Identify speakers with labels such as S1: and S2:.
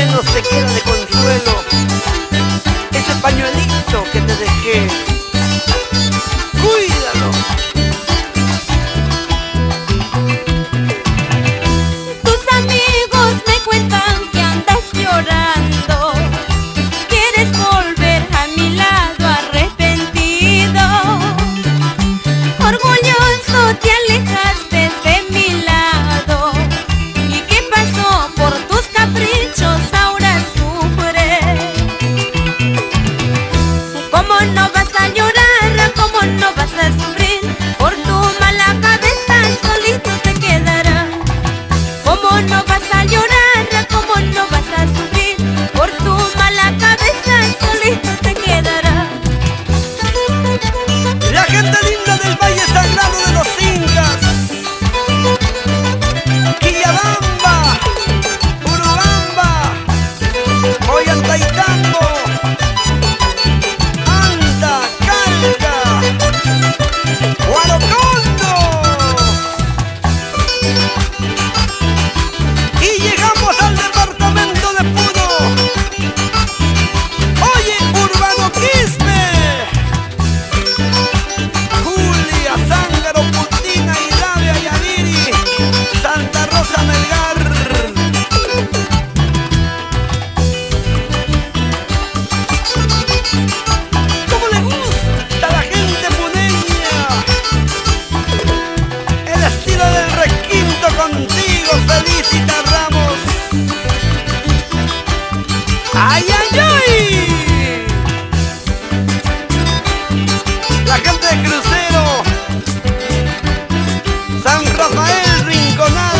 S1: menos te queda de consuelo ese pañuelito que te dejé. Cuídalo.
S2: Tus amigos me cuentan que andas llorando, quieres volver a mi lado arrepentido. Orgulloso te alejaste de mi lado. ¿Y qué pasó? Por tus caprichos ahora sufres. ¿Cómo no vas a llorar? ¿Cómo no vas a sufrir? Por tu mala cabeza solito te quedarás. ¿Cómo no vas a llorar? ¿Cómo no vas a sufrir? Por tu mala cabeza solito te quedarás.
S1: La gente linda del Valle Sagrado de los Incas, Quillabamba, Urubamba, Ollantaytambo, Anta, Calca, Guarocondo. Y llegamos al departamento de Puno. Oye, Urbano Quispe, Julia, Zángaro, Putina, Ilavia, Yaviri, Santa Rosa, Melgar. ¿Cómo le gusta a la gente puneña el estilo del requinto contigo, Felicita Ramos? ¡Ay, ay, ay! La gente de Crucero, San Rafael, Rinconada.